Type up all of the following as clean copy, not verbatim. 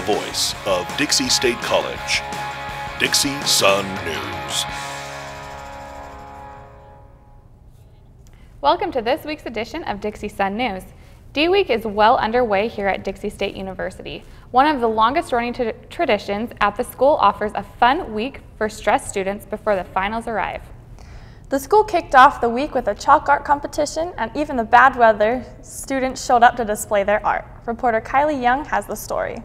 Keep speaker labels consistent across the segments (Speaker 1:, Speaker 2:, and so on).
Speaker 1: the voice of Dixie State College. Dixie Sun News.
Speaker 2: Welcome to this week's edition of Dixie Sun News. D-Week is well underway here at Dixie State University. One of the longest running traditions at the school offers a fun week for stressed students before the finals arrive.
Speaker 3: The school kicked off the week with a chalk art competition, and even the bad weather, students showed up to display their art. Reporter Kylie Young has the story.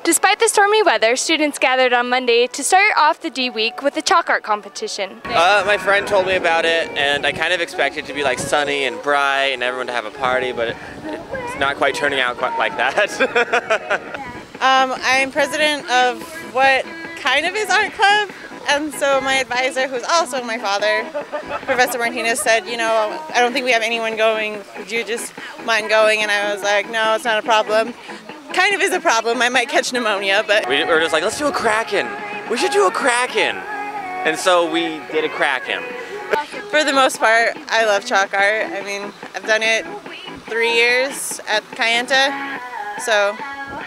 Speaker 4: Despite the stormy weather, students gathered on Monday to start off the D-Week with a chalk art competition.
Speaker 5: My friend told me about it, and I kind of expected it to be like sunny and bright and everyone to have a party, but it's not quite turning out quite like that.
Speaker 6: I'm president of what kind of is art club, and so my advisor, who's also my father, Professor Martinez, said, you know, I don't think we have anyone going. Would you just mind going? And I was like, no, it's not a problem. Kind of is a problem. I might catch pneumonia, but
Speaker 5: We were just like, let's do a Kraken. We should do a Kraken. And so we did a Kraken.
Speaker 6: for the most part, I love chalk art. I mean, I've done it 3 years at Kayenta, so.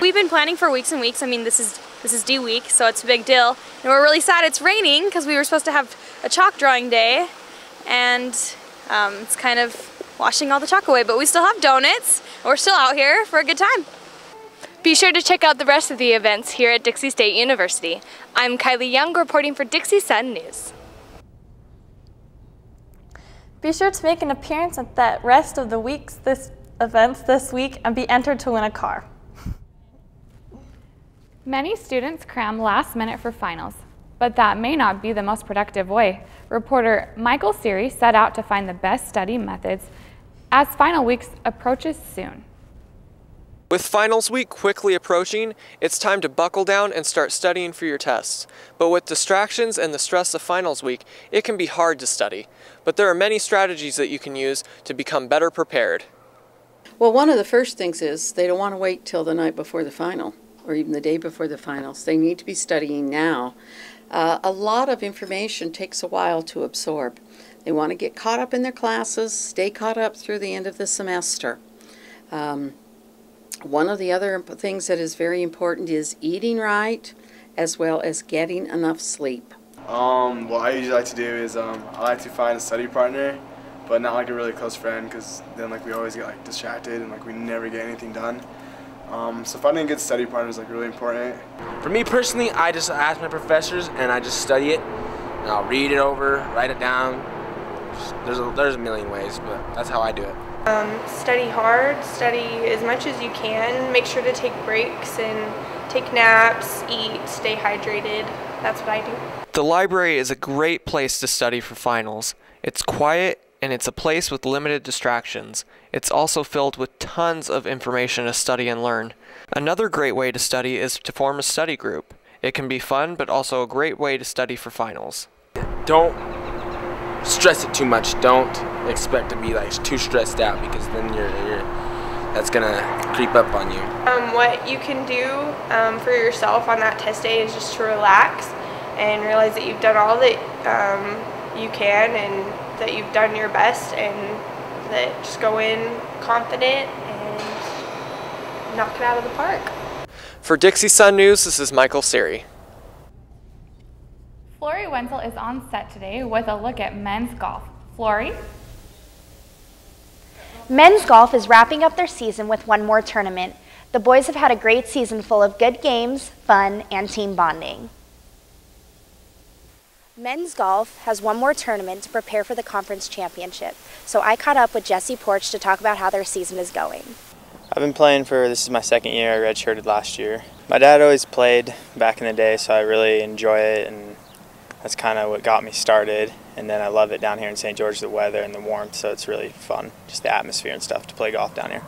Speaker 4: We've been planning for weeks and weeks. I mean, this is D-Week, so it's a big deal. And we're really sad it's raining because we were supposed to have a chalk drawing day, and it's kind of washing all the chalk away, but we still have donuts. We're still out here for a good time. Be sure to check out the rest of the events here at Dixie State University. I'm Kylie Young reporting for Dixie Sun News.
Speaker 3: Be sure to make an appearance at the rest of the events this week and be entered to win a car.
Speaker 2: Many students cram last minute for finals, but that may not be the most productive way. Reporter Michael Siri set out to find the best study methods as final weeks approaches soon.
Speaker 7: With finals week quickly approaching, it's time to buckle down and start studying for your tests. But with distractions and the stress of finals week, it can be hard to study. But there are many strategies that you can use to become better prepared.
Speaker 8: Well, one of the first things is they don't want to wait till the night before the final or even the day before the finals. They need to be studying now. A lot of information takes a while to absorb. They want to get caught up in their classes, stay caught up through the end of the semester. One of the other things that is very important is eating right, as well as getting enough sleep.
Speaker 9: What I usually like to do is I like to find a study partner, but not like a really close friend, because then like we always get like distracted and like we never get anything done. So finding a good study partner is like really important.
Speaker 10: For me personally, I just ask my professors and I just study it, and I'll read it over, write it down. There's a million ways, but that's how I do it.
Speaker 11: Study hard, study as much as you can, make sure to take breaks and take naps, eat, stay hydrated. That's what I do.
Speaker 7: The library is a great place to study for finals. It's quiet and it's a place with limited distractions. It's also filled with tons of information to study and learn. Another great way to study is to form a study group. It can be fun, but also a great way to study for finals.
Speaker 10: Don't stress it too much. Don't expect to be like too stressed out, because then that's gonna creep up on you.
Speaker 11: What you can do for yourself on that test day is just to relax and realize that you've done all that you can and that you've done your best, and that just go in confident and knock it out of the park.
Speaker 7: For Dixie Sun News, this is Michael Siri.
Speaker 2: Flory Wenzel is on set today with a look at men's golf. Flory?
Speaker 12: Men's golf is wrapping up their season with one more tournament. The boys have had a great season full of good games, fun, and team bonding. Men's golf has one more tournament to prepare for the conference championship, so I caught up with Jesse Porch to talk about how their season is going.
Speaker 13: I've been playing this is my second year. I redshirted last year. My dad always played back in the day, so I really enjoy it, and that's kind of what got me started. And then I love it down here in St. George, the weather and the warmth, so it's really fun, just the atmosphere and stuff, to play golf down here.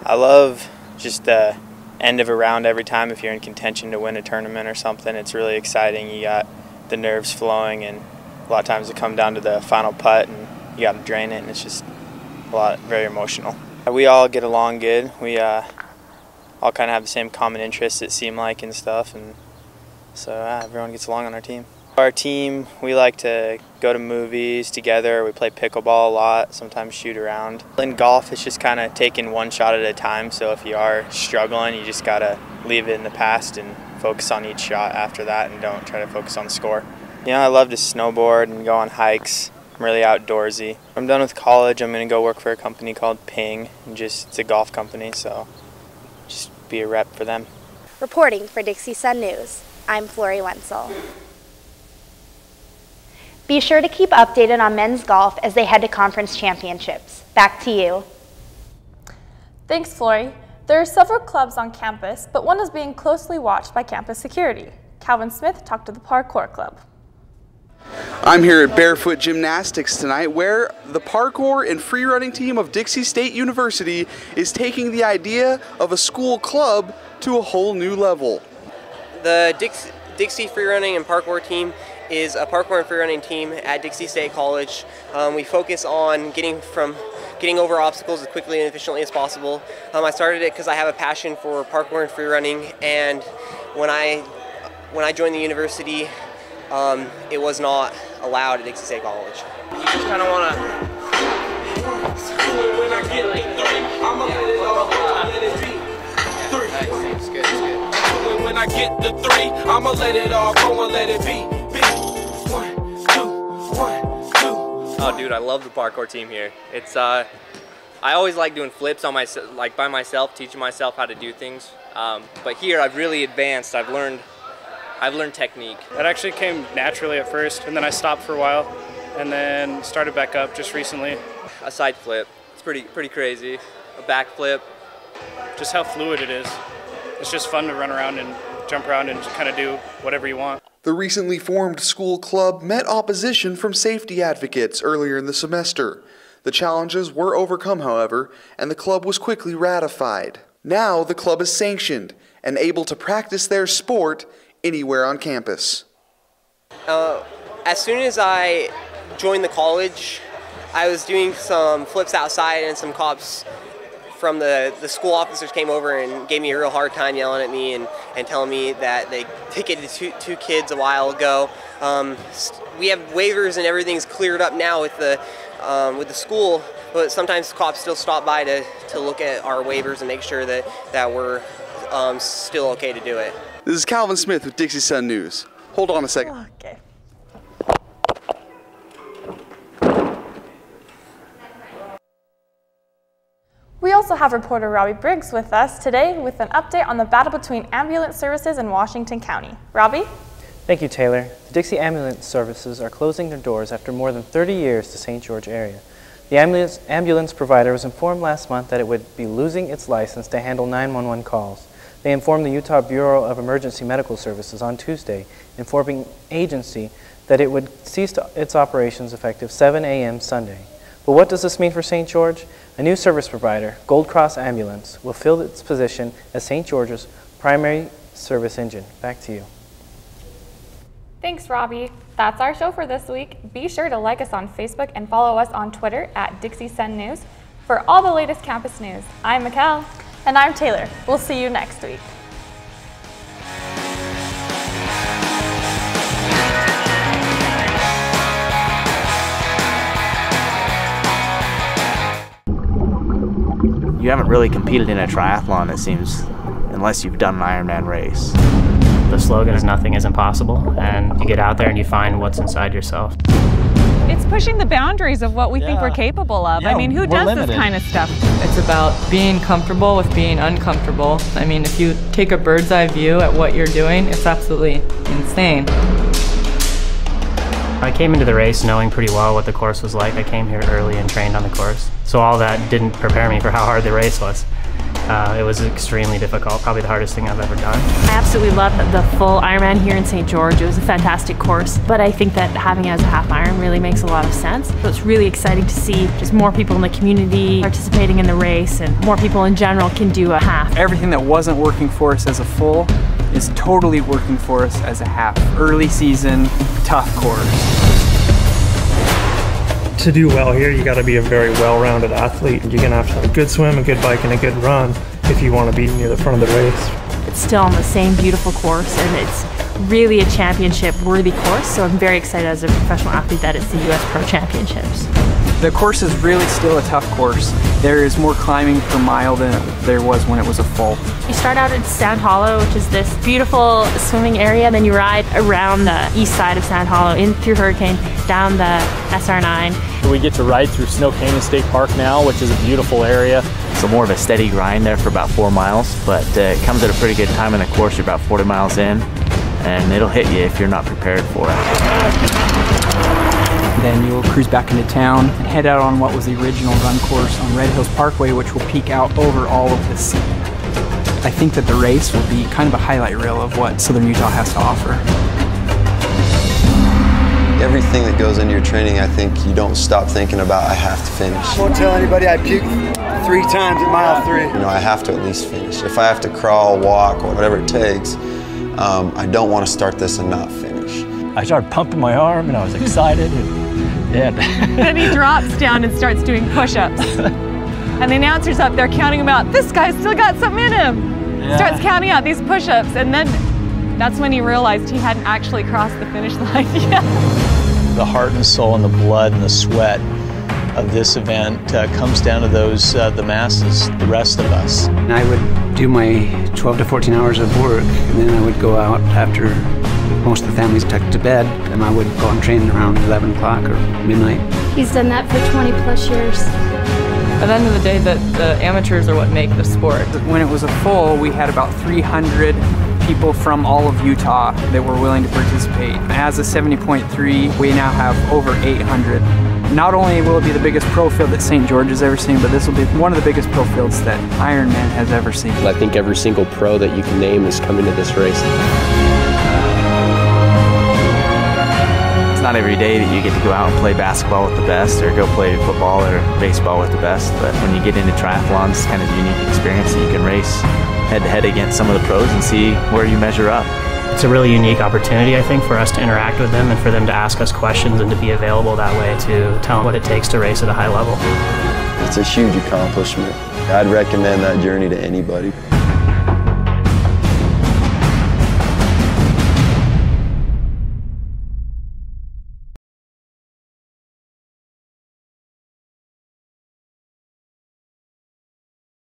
Speaker 13: I love just the end of a round every time. If you're in contention to win a tournament or something, it's really exciting. You got the nerves flowing, and a lot of times it come down to the final putt and you got to drain it, and it's just very emotional. We all get along good. We all kind of have the same common interests, it seemed like, and stuff, and so everyone gets along on our team. Our team, we like to go to movies together. We play pickleball a lot, sometimes shoot around. In golf, it's just kind of taking one shot at a time. So if you are struggling, you just got to leave it in the past and focus on each shot after that and don't try to focus on the score. You know, I love to snowboard and go on hikes. I'm really outdoorsy. When I'm done with college, I'm going to go work for a company called Ping. And it's a golf company, so just be a rep for them.
Speaker 12: Reporting for Dixie Sun News, I'm Flory Wenzel. Be sure to keep updated on men's golf as they head to conference championships. Back to you.
Speaker 3: Thanks, Flory. There are several clubs on campus, but one is being closely watched by campus security. Calvin Smith talked to the Parkour Club.
Speaker 14: I'm here at Barefoot Gymnastics tonight, where the parkour and free running team of Dixie State University is taking the idea of a school club to a whole new level.
Speaker 15: The Dixie free running and parkour team is a parkour and free running team at Dixie State College. We focus on getting over obstacles as quickly and efficiently as possible. I started it because I have a passion for parkour and free running, and when I joined the university, it was not allowed at Dixie State College.
Speaker 10: You just kind of want to... When I get the three, I'ma let it all go and let it be. 1, 2, 1, 2.
Speaker 16: Oh, dude, I love the parkour team here. It's I always like doing flips on by myself, teaching myself how to do things. But here I've really advanced. I've learned technique.
Speaker 17: That actually came naturally at first, and then I stopped for a while, and then started back up just recently.
Speaker 16: A side flip, it's pretty crazy. A back flip.
Speaker 17: Just how fluid it is. It's just fun to run around and jump around and kind of do whatever you want.
Speaker 14: The recently formed school club met opposition from safety advocates earlier in the semester. The challenges were overcome, however, and the club was quickly ratified. Now the club is sanctioned and able to practice their sport anywhere on campus.
Speaker 15: As soon as I joined the college, I was doing some flips outside, and some cops from the school officers came over and gave me a real hard time, yelling at me and telling me that they ticketed two kids a while ago. We have waivers and everything's cleared up now with the school, but sometimes cops still stop by to look at our waivers and make sure that we're still okay to do it.
Speaker 14: This is Calvin Smith with Dixie Sun News. Hold on a second.
Speaker 3: Okay. We also have reporter Robbie Briggs with us today with an update on the battle between ambulance services in Washington County. Robbie?
Speaker 18: Thank you, Taylor. The Dixie Ambulance services are closing their doors after more than 30 years to St. George area. The ambulance provider was informed last month that it would be losing its license to handle 911 calls. They informed the Utah Bureau of Emergency Medical Services on Tuesday, informing agency that it would cease its operations effective 7 a.m. Sunday. But what does this mean for St. George? A new service provider, Gold Cross Ambulance, will fill its position as St. George's primary service engine. Back to you.
Speaker 2: Thanks, Robbie. That's our show for this week. Be sure to like us on Facebook and follow us on Twitter at Dixie Sun News for all the latest campus news. I'm Mikkel.
Speaker 3: And I'm Taylor. We'll see you next week.
Speaker 19: You haven't really competed in a triathlon, it seems, unless you've done an Ironman race.
Speaker 20: The slogan is nothing is impossible, and you get out there and you find what's inside yourself.
Speaker 21: It's pushing the boundaries of what we think we're capable of. I mean, who does this kind of stuff?
Speaker 22: It's about being comfortable with being uncomfortable. I mean, if you take a bird's eye view at what you're doing, it's absolutely insane.
Speaker 20: I came into the race knowing pretty well what the course was like. I came here early and trained on the course. So all that didn't prepare me for how hard the race was. It was extremely difficult, probably the hardest thing I've ever done.
Speaker 23: I absolutely loved the full Ironman here in St. George. It was a fantastic course, but I think that having it as a half Iron really makes a lot of sense. So it's really exciting to see just more people in the community participating in the race, and more people in general can do a half.
Speaker 24: Everything that wasn't working for us as a full is totally working for us as a half. Early season, tough course.
Speaker 25: To do well here, you got to be a very well-rounded athlete. You're going to have to have a good swim, a good bike, and a good run if you want to be near the front of the race.
Speaker 23: It's still on the same beautiful course, and it's really a championship-worthy course, so I'm very excited as a professional athlete that it's the U.S. Pro Championships.
Speaker 24: The course is really still a tough course. There is more climbing per mile than there was when it was a full.
Speaker 23: You start out at Sand Hollow, which is this beautiful swimming area, then you ride around the east side of Sand Hollow, in through Hurricane, down the SR9.
Speaker 1: We get to ride through Snow Canyon State Park now, which is a beautiful area.
Speaker 19: So more of a steady grind there for about 4 miles, but it comes at a pretty good time in the course. You're about 40 miles in, and it'll hit you if you're not prepared for it.
Speaker 24: Then you'll cruise back into town and head out on what was the original run course on Red Hills Parkway, which will peek out over all of the sea. I think that the race will be kind of a highlight reel of what Southern Utah has to offer.
Speaker 4: Everything that goes into your training, I think you don't stop thinking about, I have to finish.
Speaker 5: I won't tell anybody I puked 3 times at mile 3.
Speaker 4: You know, I have to at least finish. If I have to crawl, walk, or whatever it takes, I don't want to start this and not finish.
Speaker 1: I started pumping my arm and I was excited.
Speaker 21: Then he drops down and starts doing push-ups. And the announcer's up there counting him out. This guy's still got something in him.
Speaker 1: Yeah.
Speaker 21: Starts counting out these push-ups, and then that's when he realized he hadn't actually crossed the finish line yet.
Speaker 1: The heart and soul and the blood and the sweat of this event comes down to those, the masses, the rest of us.
Speaker 5: And I would do my 12 to 14 hours of work, and then I would go out after most of the family's tucked to bed, and I would go and train around 11 o'clock or midnight.
Speaker 6: He's done that for 20 plus years.
Speaker 22: At the end of the day, the amateurs are what make the sport.
Speaker 24: When it was a full, we had about 300 people from all of Utah that were willing to participate. As a 70.3, we now have over 800. Not only will it be the biggest pro field that St. George has ever seen, but this will be one of the biggest pro fields that Ironman has ever seen.
Speaker 8: I think every single pro that you can name is coming to this race.
Speaker 19: It's not every day that you get to go out and play basketball with the best or go play football or baseball with the best, but when you get into triathlons, it's kind of a unique experience, and you can race head-to-head against some of the pros and see where you measure up.
Speaker 20: It's a really unique opportunity, I think, for us to interact with them and for them to ask us questions and to be available that way to tell them what it takes to race at a high level.
Speaker 4: It's a huge accomplishment. I'd recommend that journey to anybody.